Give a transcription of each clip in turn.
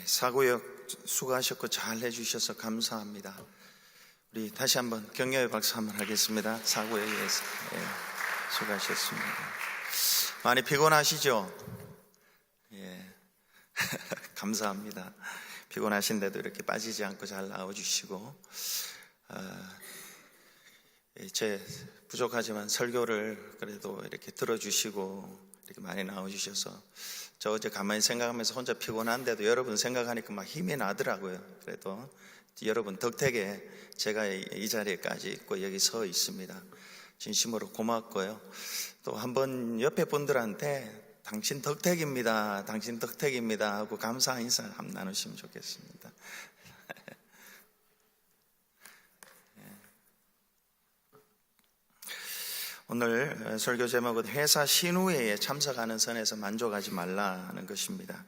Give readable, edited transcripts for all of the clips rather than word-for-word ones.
사고역 수고하셨고 잘 해주셔서 감사합니다. 우리 다시 한번 격려의 박수 한번 하겠습니다. 사고역에서 수고하셨습니다. 많이 피곤하시죠? 감사합니다. 피곤하신데도 이렇게 빠지지 않고 잘 나와주시고, 제 부족하지만 설교를 그래도 이렇게 들어주시고 이렇게 많이 나와주셔서, 저 어제 가만히 생각하면서 혼자 피곤한데도 여러분 생각하니까 막 힘이 나더라고요. 그래도 여러분 덕택에 제가 이 자리에까지 있고 여기 서 있습니다. 진심으로 고맙고요. 또 한번 옆에 분들한테 당신 덕택입니다, 당신 덕택입니다 하고 감사 인사 한번 나누시면 좋겠습니다. 오늘 설교 제목은 회사 신우회에 참석하는 선에서 만족하지 말라는 것입니다.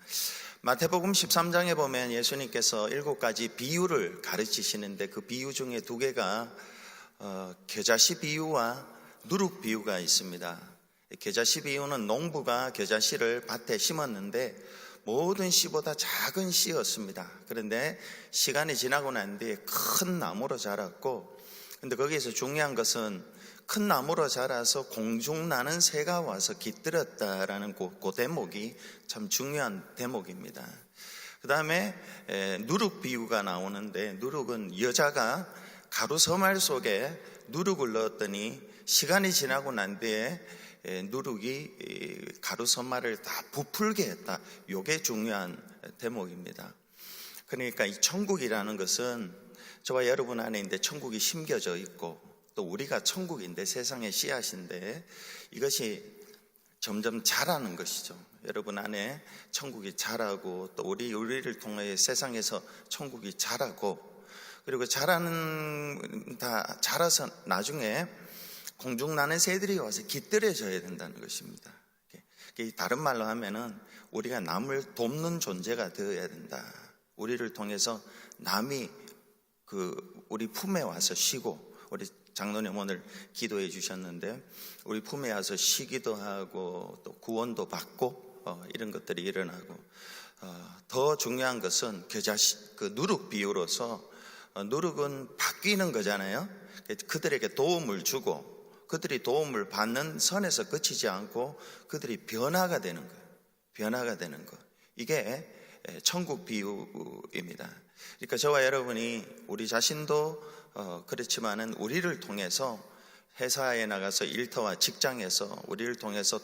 마태복음 13장에 보면 예수님께서 7가지 비유를 가르치시는데, 그 비유 중에 2개가 겨자씨 비유와 누룩 비유가 있습니다. 겨자씨 비유는 농부가 겨자씨를 밭에 심었는데 모든 씨보다 작은 씨였습니다. 그런데 시간이 지나고 난 뒤에 큰 나무로 자랐고, 근데 거기에서 중요한 것은 큰 나무로 자라서 공중나는 새가 와서 깃들었다라는 그 대목이 참 중요한 대목입니다. 그 다음에 누룩 비유가 나오는데, 누룩은 여자가 가루 서말 속에 누룩을 넣었더니 시간이 지나고 난 뒤에 누룩이 가루 서말을 다 부풀게 했다. 이게 중요한 대목입니다. 그러니까 이 천국이라는 것은 저와 여러분 안에 있는데 천국이 심겨져 있고, 또 우리가 천국인데 세상의 씨앗인데 이것이 점점 자라는 것이죠. 여러분 안에 천국이 자라고, 또 우리를 통해 세상에서 천국이 자라고, 그리고 다 자라서 나중에 공중나는 새들이 와서 깃들여져야 된다는 것입니다. 다른 말로 하면은 우리가 남을 돕는 존재가 되어야 된다. 우리를 통해서 남이 우리 품에 와서 쉬고, 우리 장로님 오늘 기도해 주셨는데 우리 품에 와서 쉬기도 하고 또 구원도 받고 이런 것들이 일어나고, 더 중요한 것은 누룩 비유로서, 누룩은 바뀌는 거잖아요. 그들에게 도움을 주고 그들이 도움을 받는 선에서 그치지 않고 그들이 변화가 되는 거예요. 변화가 되는 거. 이게 천국 비유입니다. 그러니까 저와 여러분이 우리 자신도 그렇지만은 우리를 통해서 회사에 나가서 일터와 직장에서 우리를 통해서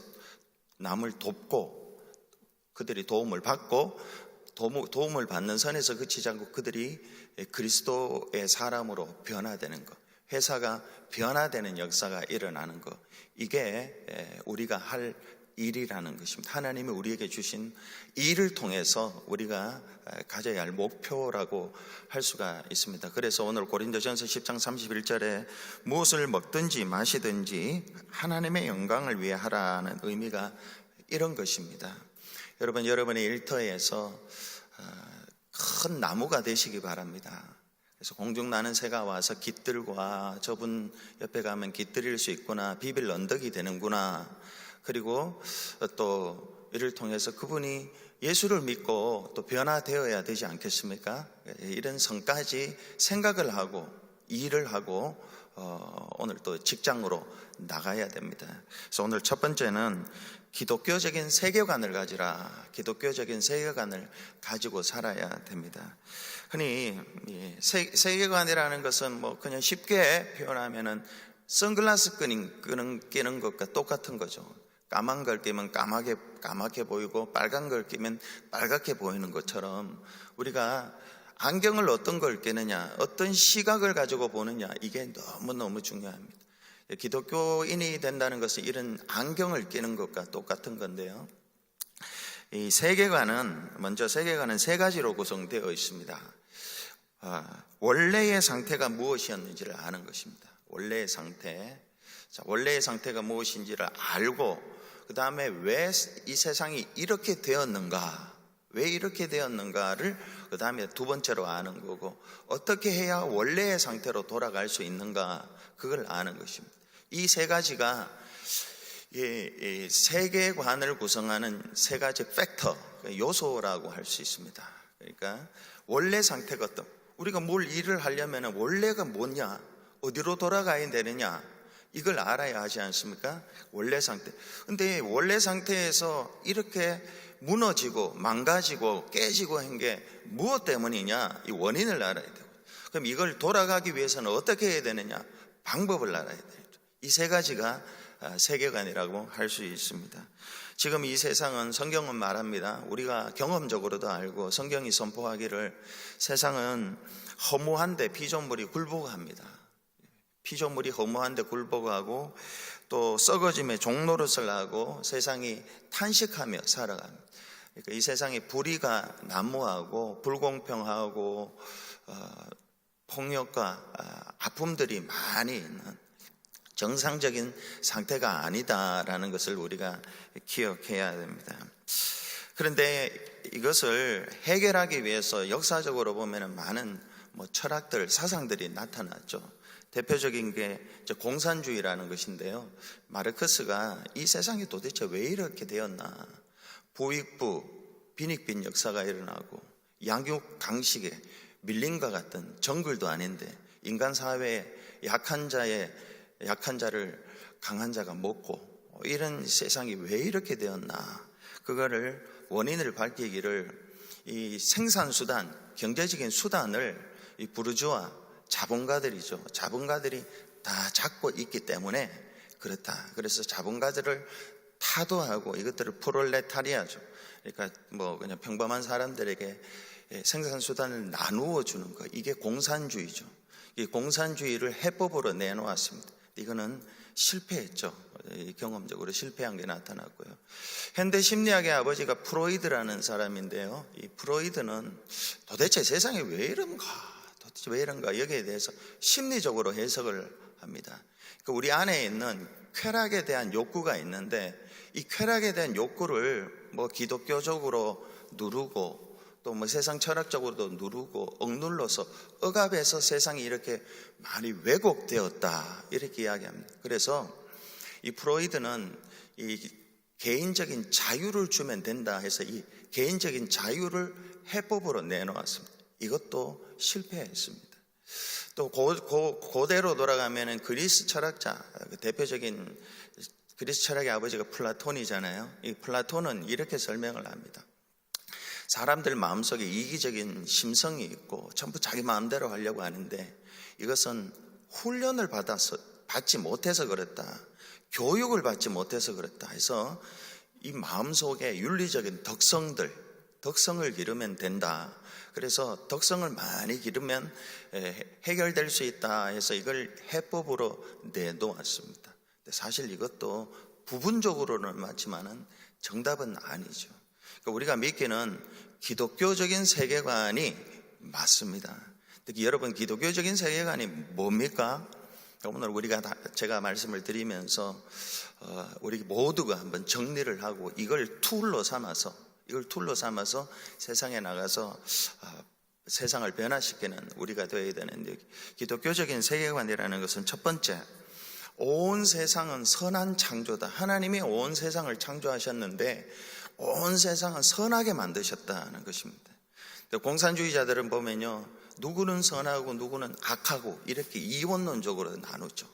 남을 돕고 그들이 도움을 받고 도움을 받는 선에서 그치지 않고 그들이 그리스도의 사람으로 변화되는 것, 회사가 변화되는 역사가 일어나는 것, 이게 우리가 할 일이라는 것입니다. 하나님이 우리에게 주신 일을 통해서 우리가 가져야 할 목표라고 할 수가 있습니다. 그래서 오늘 고린도전서 10장 31절에 무엇을 먹든지 마시든지 하나님의 영광을 위해 하라는 의미가 이런 것입니다. 여러분, 여러분의 일터에서 큰 나무가 되시기 바랍니다. 그래서 공중나는 새가 와서 깃들고, 저분 옆에 가면 깃들일 수 있구나, 비빌 언덕이 되는구나, 그리고 또 이를 통해서 그분이 예수를 믿고 또 변화되어야 되지 않겠습니까? 이런 성까지 생각을 하고 일을 하고 오늘 또 직장으로 나가야 됩니다. 그래서 오늘 첫 번째는 기독교적인 세계관을 가지라. 기독교적인 세계관을 가지고 살아야 됩니다. 흔히 세계관이라는 것은 그냥 쉽게 표현하면은 선글라스 끼는 것과 똑같은 거죠. 까만 걸 끼면 까맣게 보이고 빨간 걸 끼면 빨갛게 보이는 것처럼, 우리가 안경을 어떤 걸 끼느냐, 어떤 시각을 가지고 보느냐, 이게 너무너무 중요합니다. 기독교인이 된다는 것은 이런 안경을 끼는 것과 똑같은 건데요. 이 세계관은 3가지로 구성되어 있습니다. 원래의 상태가 무엇이었는지를 아는 것입니다. 원래의 상태. 원래의 상태가 무엇인지를 알고, 그 다음에 왜 이 세상이 이렇게 되었는가, 왜 이렇게 되었는가를 그 다음에 2번째로 아는 거고, 어떻게 해야 원래의 상태로 돌아갈 수 있는가, 그걸 아는 것입니다. 이 3가지가 세계관을 구성하는 3가지 팩터, 요소라고 할 수 있습니다. 그러니까 원래 상태가 어떤, 우리가 뭘 일을 하려면 원래가 뭐냐, 어디로 돌아가야 되느냐, 이걸 알아야 하지 않습니까? 원래 상태. 근데 원래 상태에서 이렇게 무너지고 망가지고 깨지고 한 게 무엇 때문이냐, 이 원인을 알아야 되고, 그럼 이걸 돌아가기 위해서는 어떻게 해야 되느냐, 방법을 알아야 돼요. 이 세 가지가 세계관이라고 할 수 있습니다. 지금 이 세상은, 성경은 말합니다. 우리가 경험적으로도 알고 성경이 선포하기를, 세상은 허무한데 피조물이 굴복합니다. 피조물이 허무한데 굴복하고 또 썩어짐의 종노릇을 하고 세상이 탄식하며 살아갑니다. 그러니까 이 세상에 불의가 난무하고 불공평하고 폭력과 아픔들이 많이 있는 정상적인 상태가 아니다라는 것을 우리가 기억해야 됩니다. 그런데 이것을 해결하기 위해서 역사적으로 보면 많은 철학들, 사상들이 나타났죠. 대표적인 게 공산주의라는 것인데요. 마르크스가 이 세상이 도대체 왜 이렇게 되었나, 부익부, 빈익빈 역사가 일어나고 양육 강식에 밀림과 같은 정글도 아닌데 인간 사회에 약한 자를 강한 자가 먹고, 이런 세상이 왜 이렇게 되었나, 그거를 원인을 밝히기를 이 생산수단, 경제적인 수단을 이 부르주아 자본가들이죠. 자본가들이 다 잡고 있기 때문에 그렇다. 그래서 자본가들을 타도하고 이것들을 프롤레타리아죠. 그러니까 그냥 평범한 사람들에게 생산수단을 나누어 주는 것, 이게 공산주의죠. 이 공산주의를 해법으로 내놓았습니다. 이거는 실패했죠. 경험적으로 실패한 게 나타났고요. 현대 심리학의 아버지가 프로이드라는 사람인데요. 이 프로이드는 도대체 세상이 왜 이런가, 여기에 대해서 심리적으로 해석을 합니다. 그러니까 우리 안에 있는 쾌락에 대한 욕구가 있는데, 이 쾌락에 대한 욕구를 기독교적으로 누르고 또 세상 철학적으로도 누르고 억눌러서 억압해서 세상이 이렇게 많이 왜곡되었다, 이렇게 이야기합니다. 그래서 이 프로이드는 이 개인적인 자유를 주면 된다 해서 이 개인적인 자유를 해법으로 내놓았습니다. 이것도 실패했습니다. 또 고대로 돌아가면 그리스 철학자, 대표적인 그리스 철학의 아버지가 플라톤이잖아요. 이 플라톤은 이렇게 설명을 합니다. 사람들 마음속에 이기적인 심성이 있고 전부 자기 마음대로 하려고 하는데, 이것은 훈련을 받지 못해서 그렇다, 교육을 받지 못해서 그렇다 해서 이 마음속에 윤리적인 덕성을 기르면 된다. 그래서 덕성을 많이 기르면 해결될 수 있다 해서 이걸 해법으로 내놓았습니다. 사실 이것도 부분적으로는 맞지만은 정답은 아니죠. 그러니까 우리가 믿기는 기독교적인 세계관이 맞습니다. 특히 여러분, 기독교적인 세계관이 뭡니까? 오늘 제가 말씀을 드리면서 우리 모두가 한번 정리를 하고 이걸 툴로 삼아서 세상에 나가서 세상을 변화시키는 우리가 되어야 되는데, 기독교적인 세계관이라는 것은 첫 번째, 온 세상은 선한 창조다. 하나님이 온 세상을 창조하셨는데 온 세상은 선하게 만드셨다는 것입니다. 공산주의자들은 보면요, 누구는 선하고 누구는 악하고 이렇게 이원론적으로 나누죠.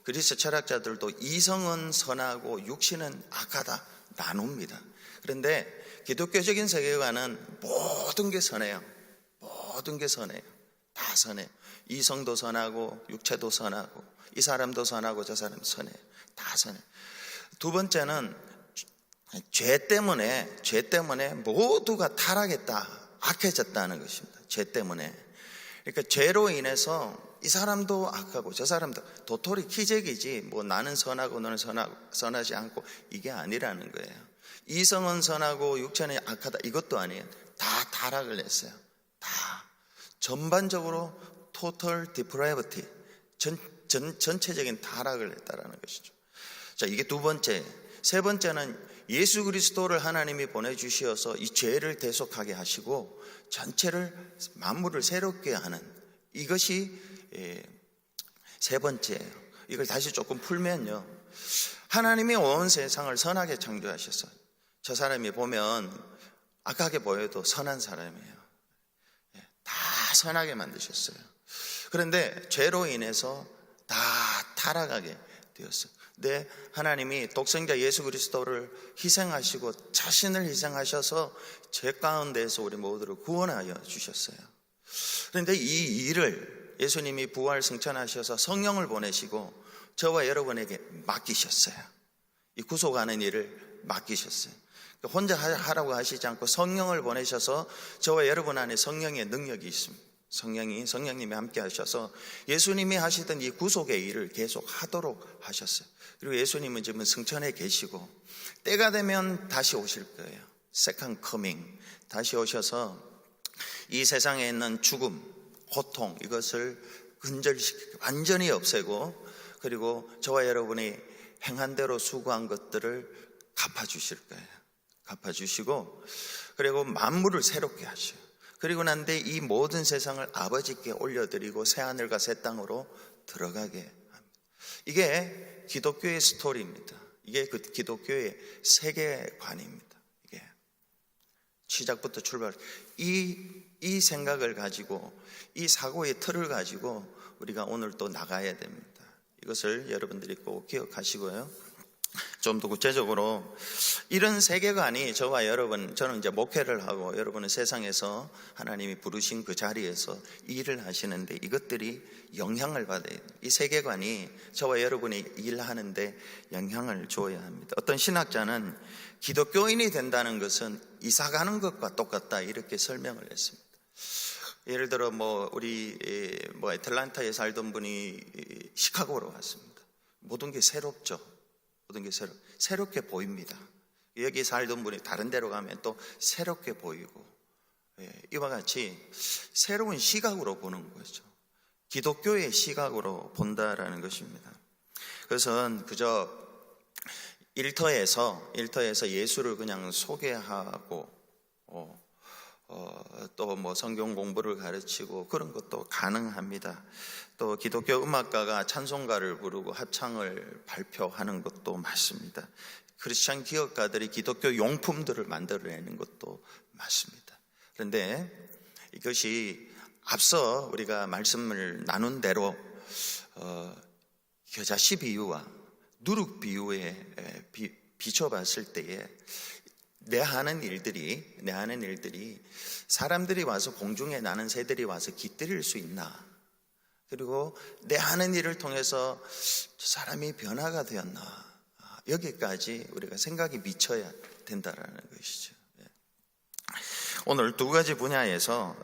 그리스 철학자들도 이성은 선하고 육신은 악하다 나눕니다. 그런데 기독교적인 세계관은 모든 게 선해요. 다 선해요. 이성도 선하고 육체도 선하고 이 사람도 선하고 저 사람도 선해요. 다 선해요. 두 번째는 죄 때문에 모두가 타락했다, 악해졌다는 것입니다. 죄 때문에. 그러니까 죄로 인해서 이 사람도 악하고 저 사람도 도토리 키재기지 나는 선하고 너는 선하지 않고 이게 아니라는 거예요. 이성은 선하고 육체는 악하다, 이것도 아니에요. 다 타락을 했어요. 다 전반적으로 total depravity, 전체적인 타락을 했다라는 것이죠. 자, 이게 두 번째. 세 번째는 예수 그리스도를 하나님이 보내주시어서 이 죄를 대속하게 하시고 전체를, 만물을 새롭게 하는, 이것이 세 번째예요. 이걸 다시 조금 풀면요, 하나님이 온 세상을 선하게 창조하셨어요. 저 사람이 보면 악하게 보여도 선한 사람이에요. 다 선하게 만드셨어요. 그런데 죄로 인해서 다 타락하게 되었어요. 근데 하나님이 독생자 예수 그리스도를 희생하시고 자신을 희생하셔서 죄 가운데에서 우리 모두를 구원하여 주셨어요. 그런데 이 일을 예수님이 부활 승천하셔서 성령을 보내시고 저와 여러분에게 맡기셨어요. 이 구속하는 일을 맡기셨어요. 혼자 하라고 하시지 않고 성령을 보내셔서 저와 여러분 안에 성령의 능력이 있습니다. 성령님이 함께 하셔서 예수님이 하시던 이 구속의 일을 계속 하도록 하셨어요. 그리고 예수님은 지금 승천해 계시고 때가 되면 다시 오실 거예요. Second coming. 다시 오셔서 이 세상에 있는 죽음, 고통 이것을 근절시키고 완전히 없애고 그리고 저와 여러분이 행한 대로 수고한 것들을 갚아주실 거예요. 갚아주시고 그리고 만물을 새롭게 하셔요. 그리고 난 뒤에 이 모든 세상을 아버지께 올려드리고 새하늘과 새 땅으로 들어가게 합니다. 이게 기독교의 스토리입니다. 이게 그 기독교의 세계관입니다. 이게 시작부터 출발. 이 생각을 가지고 이 사고의 틀을 가지고 우리가 오늘 또 나가야 됩니다. 이것을 여러분들이 꼭 기억하시고요. 좀 더 구체적으로 이런 세계관이 저와 여러분, 저는 이제 목회를 하고 여러분은 세상에서 하나님이 부르신 그 자리에서 일을 하시는데 이것들이 영향을 받아야 돼요. 이 세계관이 저와 여러분이 일하는데 영향을 줘야 합니다. 어떤 신학자는 기독교인이 된다는 것은 이사 가는 것과 똑같다 이렇게 설명을 했습니다. 예를 들어 우리 애틀란타에 살던 분이 시카고로 왔습니다. 모든 게 새롭죠. 모든 게 새롭게 보입니다. 여기 살던 분이 다른 데로 가면 또 새롭게 보이고 이와 같이 새로운 시각으로 보는 거죠. 기독교의 시각으로 본다라는 것입니다. 그것은 그저 일터에서 예수를 그냥 소개하고 또 성경 공부를 가르치고 그런 것도 가능합니다. 또 기독교 음악가가 찬송가를 부르고 합창을 발표하는 것도 맞습니다. 크리스찬 기업가들이 기독교 용품들을 만들어내는 것도 맞습니다. 그런데 이것이 앞서 우리가 말씀을 나눈 대로 겨자씨 비유와 누룩 비유에 비춰봤을 때에 내 하는 일들이 사람들이 와서 공중에 나는 새들이 와서 깃들일 수 있나? 그리고 내 하는 일을 통해서 사람이 변화가 되었나? 여기까지 우리가 생각이 미쳐야 된다라는 것이죠. 오늘 두 가지 분야에서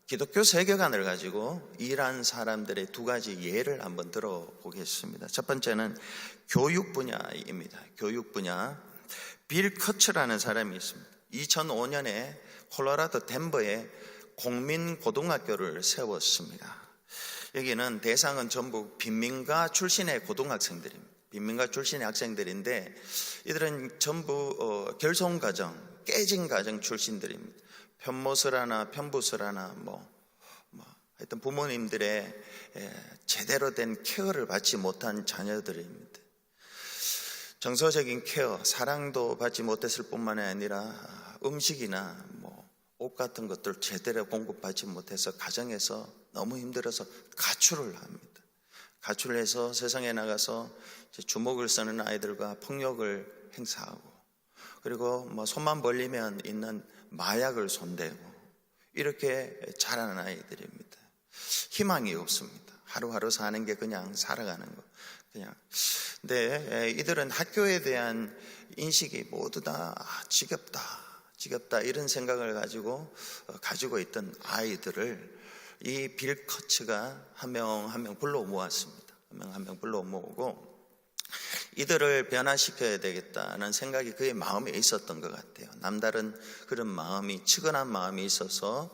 기독교 세계관을 가지고 일한 사람들의 두 가지 예를 한번 들어보겠습니다. 첫 번째는 교육 분야입니다. 교육 분야. 빌 커츠라는 사람이 있습니다. 2005년에 콜로라도 덴버에 공민고등학교를 세웠습니다. 여기는 대상은 전부 빈민가 출신의 고등학생들입니다. 빈민가 출신의 학생들인데 이들은 전부 결손가정, 깨진 가정 출신들입니다. 편모스라나 편부스라나 하여튼 부모님들의 제대로 된 케어를 받지 못한 자녀들입니다. 정서적인 케어, 사랑도 받지 못했을 뿐만 아니라 음식이나 옷 같은 것들 제대로 공급받지 못해서 가정에서 너무 힘들어서 가출을 합니다. 가출을 해서 세상에 나가서 주먹을 쓰는 아이들과 폭력을 행사하고 그리고 손만 벌리면 있는 마약을 손대고 이렇게 자라는 아이들입니다. 희망이 없습니다. 하루하루 사는 게 그냥 살아가는 거. 근데 이들은 학교에 대한 인식이 모두 다 지겹다 이런 생각을 가지고 있던 아이들을 이 빌 커츠가 한 명 한 명 불러 모았습니다. 한 명 불러 모으고 이들을 변화시켜야 되겠다는 생각이 그의 마음에 있었던 것 같아요. 남다른 그런 마음이, 측은한 마음이 있어서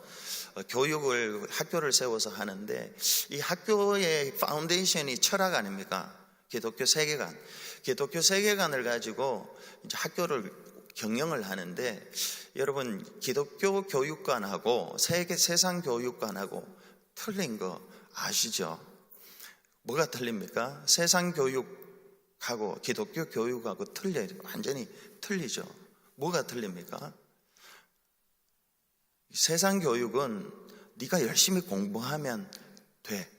학교를 세워서 하는데 이 학교의 파운데이션이 철학 아닙니까? 기독교 세계관을 가지고 이제 학교를 경영을 하는데 여러분 기독교 교육관하고 세상 교육관하고 틀린 거 아시죠? 뭐가 틀립니까? 세상 교육하고 기독교 교육하고 완전히 틀리죠. 뭐가 틀립니까? 세상 교육은 네가 열심히 공부하면 돼.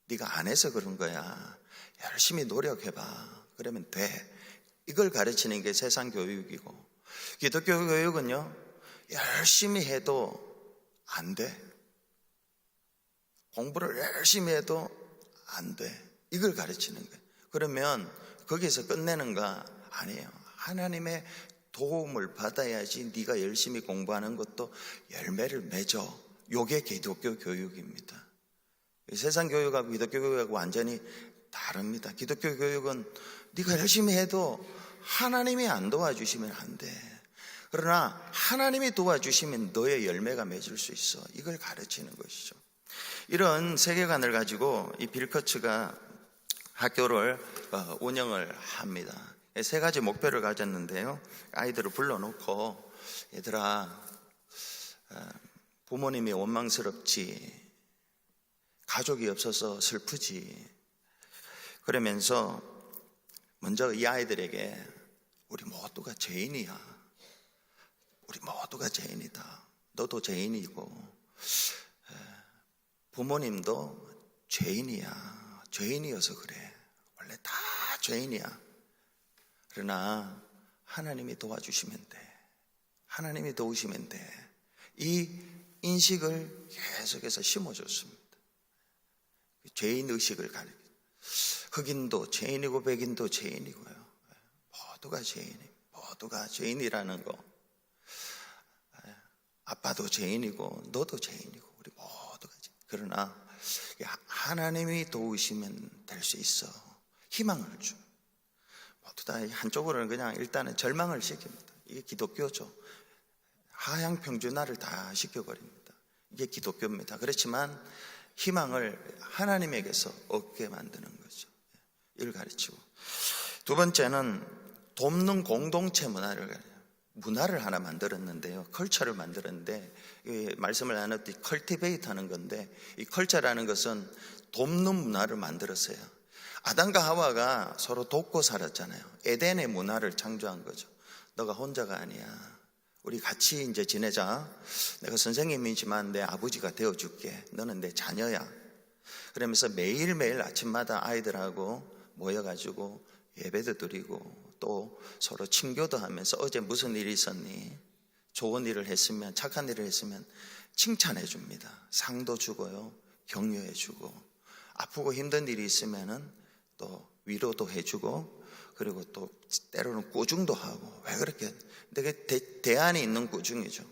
네가 안 해서 그런 거야. 열심히 노력해봐. 그러면 돼. 이걸 가르치는 게 세상 교육이고, 기독교 교육은요, 열심히 해도 안 돼. 공부를 열심히 해도 안 돼. 이걸 가르치는 거예요. 그러면 거기서 끝내는 거 아니에요. 하나님의 도움을 받아야지 네가 열심히 공부하는 것도 열매를 맺어. 이게 기독교 교육입니다. 세상 교육하고 기독교 교육하고 완전히 다릅니다. 기독교 교육은 네가 열심히 해도 하나님이 안 도와주시면 안 돼. 그러나 하나님이 도와주시면 너의 열매가 맺을 수 있어. 이걸 가르치는 것이죠. 이런 세계관을 가지고 이 빌커츠가 학교를 운영을 합니다. 세 가지 목표를 가졌는데요. 아이들을 불러놓고, 얘들아, 부모님이 원망스럽지, 가족이 없어서 슬프지, 그러면서 먼저 이 아이들에게 우리 모두가 죄인이야. 우리 모두가 죄인이다. 너도 죄인이고 부모님도 죄인이야. 죄인이어서 그래. 원래 다 죄인이야. 그러나 하나님이 도와주시면 돼. 하나님이 도우시면 돼. 이 인식을 계속해서 심어줬습니다. 죄인의식을 가르쳐. 흑인도 죄인이고 백인도 죄인이고요. 모두가 모두가 죄인이라는 거. 아빠도 죄인이고 너도 죄인이고 우리 모두가 죄인. 그러나 하나님이 도우시면 될 수 있어. 희망을 줘. 모두 다 한쪽으로는 그냥 일단은 절망을 시킵니다. 이게 기독교죠. 하향평준화를 다 시켜버립니다. 이게 기독교입니다. 그렇지만 희망을 하나님에게서 얻게 만드는 거죠. 이를 가르치고, 두 번째는 돕는 공동체 문화를 하나 만들었는데요. 컬처를 만들었는데, 말씀을 나눴듯이 컬티베이트 하는 건데, 이 컬처라는 것은 돕는 문화를 만들었어요. 아담과 하와가 서로 돕고 살았잖아요. 에덴의 문화를 창조한 거죠. 너가 혼자가 아니야. 우리 같이 이제 지내자. 내가 선생님이지만 내 아버지가 되어줄게. 너는 내 자녀야. 그러면서 매일매일 아침마다 아이들하고 모여가지고 예배도 드리고 또 서로 친교도 하면서 어제 무슨 일이 있었니? 좋은 일을 했으면, 착한 일을 했으면 칭찬해 줍니다. 상도 주고요, 격려해 주고, 아프고 힘든 일이 있으면은 또 위로도 해주고, 그리고 또 때로는 꾸중도 하고. 왜 그렇게? 되게 대안이 있는 꾸중이죠.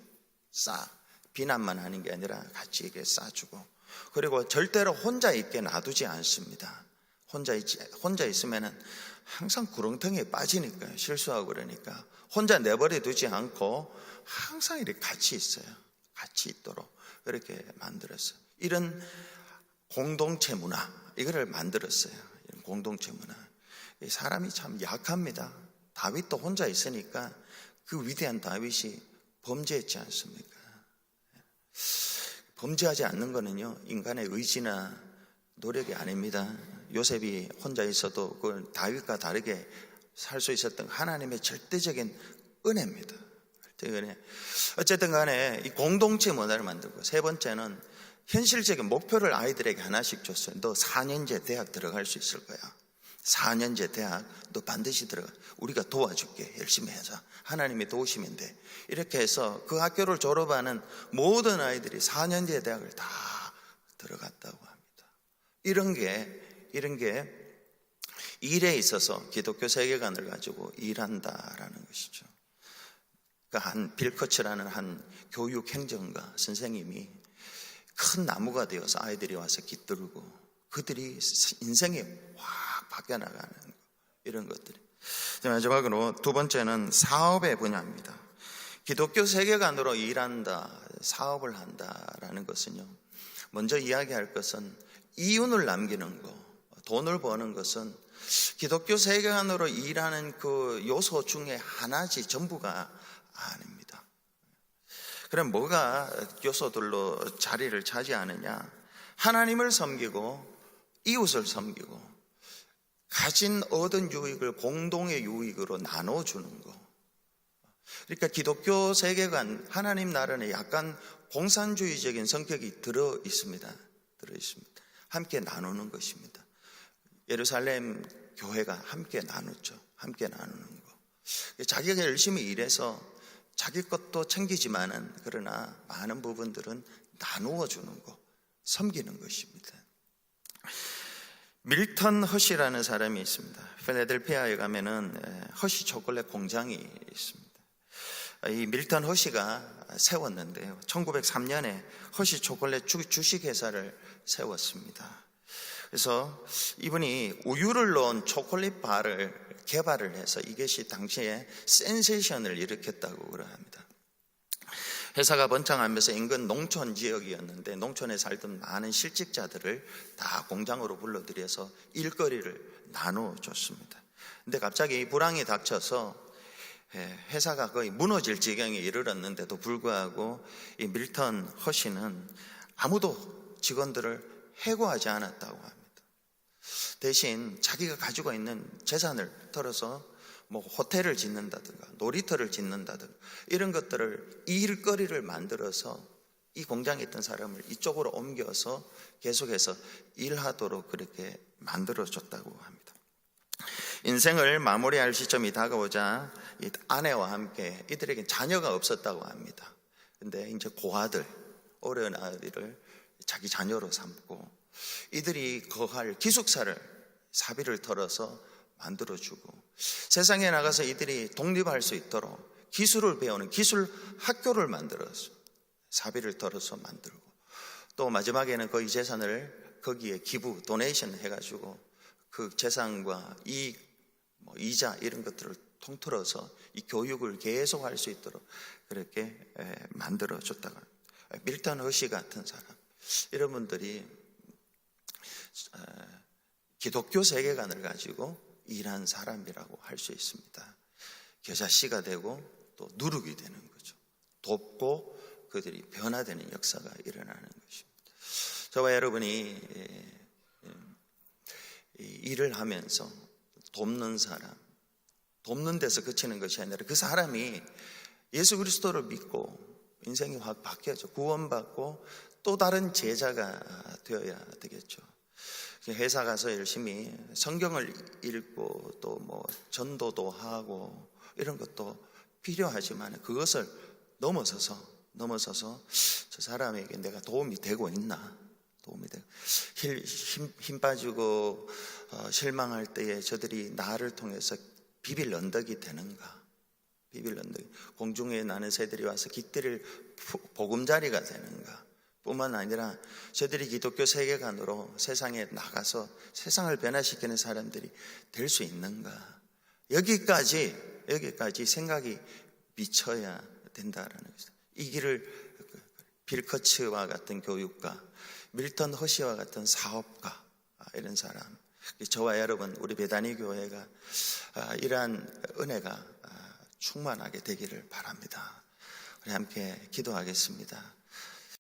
비난만 하는 게 아니라 같이 이렇게 싸주고, 그리고 절대로 혼자 있게 놔두지 않습니다. 혼자 있으면은 항상 구렁텅이에 빠지니까요. 실수하고 그러니까 혼자 내버려 두지 않고 항상 이렇게 같이 있어요. 같이 있도록 그렇게 만들었어요. 이런 공동체 문화, 이거를 만들었어요. 이런 공동체 문화. 사람이 참 약합니다. 다윗도 혼자 있으니까 그 위대한 다윗이 범죄했지 않습니까? 범죄하지 않는 거는요, 인간의 의지나 노력이 아닙니다. 요셉이 혼자 있어도 그 다윗과 다르게 살 수 있었던 하나님의 절대적인 은혜입니다. 어쨌든 간에 이 공동체 문화를 만들고, 세 번째는 현실적인 목표를 아이들에게 하나씩 줬어요. 너 4년제 대학 들어갈 수 있을 거야. 4년제 대학 너 반드시 들어가. 우리가 도와줄게. 열심히 하자. 하나님이 도우시면 돼. 이렇게 해서 그 학교를 졸업하는 모든 아이들이 4년제 대학을 다 들어갔다고 합니다. 이런 게 일에 있어서 기독교 세계관을 가지고 일한다라는 것이죠. 그러니까 빌커츠라는 한 교육 행정가 선생님이 큰 나무가 되어서 아이들이 와서 깃들고 그들이 인생이 확 바뀌어나가는 거, 이런 것들이. 마지막으로 두 번째는 사업의 분야입니다. 기독교 세계관으로 일한다, 사업을 한다라는 것은요, 먼저 이야기할 것은 이윤을 남기는 거, 돈을 버는 것은 기독교 세계관으로 일하는 그 요소 중에 하나지 전부가 아닙니다. 그럼 뭐가 요소들로 자리를 차지하느냐? 하나님을 섬기고 이웃을 섬기고 가진 얻은 유익을 공동의 유익으로 나눠주는 거. 그러니까 기독교 세계관, 하나님 나라는 약간 공산주의적인 성격이 들어 있습니다. 함께 나누는 것입니다. 예루살렘 교회가 함께 나누죠. 함께 나누는 거. 자기가 열심히 일해서 자기 것도 챙기지만은 그러나 많은 부분들은 나누어 주는 거, 섬기는 것입니다. 밀턴 허시라는 사람이 있습니다. 필라델피아에 가면은 허시 초콜릿 공장이 있습니다. 이 밀턴 허시가 세웠는데요, 1903년에 허시 초콜릿 주식회사를 세웠습니다. 그래서 이분이 우유를 넣은 초콜릿 바를 개발을 해서 이것이 당시에 센세이션을 일으켰다고 합니다. 회사가 번창하면서 인근 농촌 지역이었는데 농촌에 살던 많은 실직자들을 다 공장으로 불러들여서 일거리를 나누어 줬습니다. 근데 갑자기 불황이 닥쳐서 회사가 거의 무너질 지경에 이르렀는데도 불구하고 이 밀턴 허시는 아무도 직원들을 해고하지 않았다고 합니다. 대신 자기가 가지고 있는 재산을 털어서 호텔을 짓는다든가 놀이터를 짓는다든가 이런 것들을 일거리를 만들어서 이 공장에 있던 사람을 이쪽으로 옮겨서 계속해서 일하도록 그렇게 만들어줬다고 합니다. 인생을 마무리할 시점이 다가오자 이 아내와 함께, 이들에게 자녀가 없었다고 합니다. 근데 이제 고아들, 어려운 아이들을 자기 자녀로 삼고 이들이 거할 기숙사를 사비를 털어서 만들어주고 세상에 나가서 이들이 독립할 수 있도록 기술을 배우는 기술 학교를 만들어서 사비를 털어서 만들고, 또 마지막에는 그 재산을 거기에 기부, 도네이션 해가지고 그 재산과 이자 이런 것들을 통틀어서 이 교육을 계속할 수 있도록 그렇게 만들어줬다고 합니다. 밀턴 허시 같은 사람, 이런 분들이 기독교 세계관을 가지고 일한 사람이라고 할 수 있습니다. 겨자씨가 되고 또 누룩이 되는 거죠. 돕고 그들이 변화되는 역사가 일어나는 것입니다. 저와 여러분이 일을 하면서 돕는 사람, 돕는 데서 그치는 것이 아니라 그 사람이 예수 그리스도를 믿고 인생이 확 바뀌어져 구원받고 또 다른 제자가 되어야 되겠죠. 회사 가서 열심히 성경을 읽고 또 전도도 하고 이런 것도 필요하지만 그것을 넘어서서 저 사람에게 내가 도움이 되고 있나, 힘 빠지고 실망할 때에 저들이 나를 통해서 비빌 언덕이 되는가, 공중에 나는 새들이 와서 깃들일 보금자리가 되는가, 뿐만 아니라 저들이 기독교 세계관으로 세상에 나가서 세상을 변화시키는 사람들이 될 수 있는가, 여기까지 생각이 미쳐야 된다라는 것입니다. 이 길을 빌커츠와 같은 교육가, 밀턴 허시와 같은 사업가, 이런 사람, 저와 여러분 우리 베다니 교회가 이러한 은혜가 충만하게 되기를 바랍니다. 우리 함께 기도하겠습니다.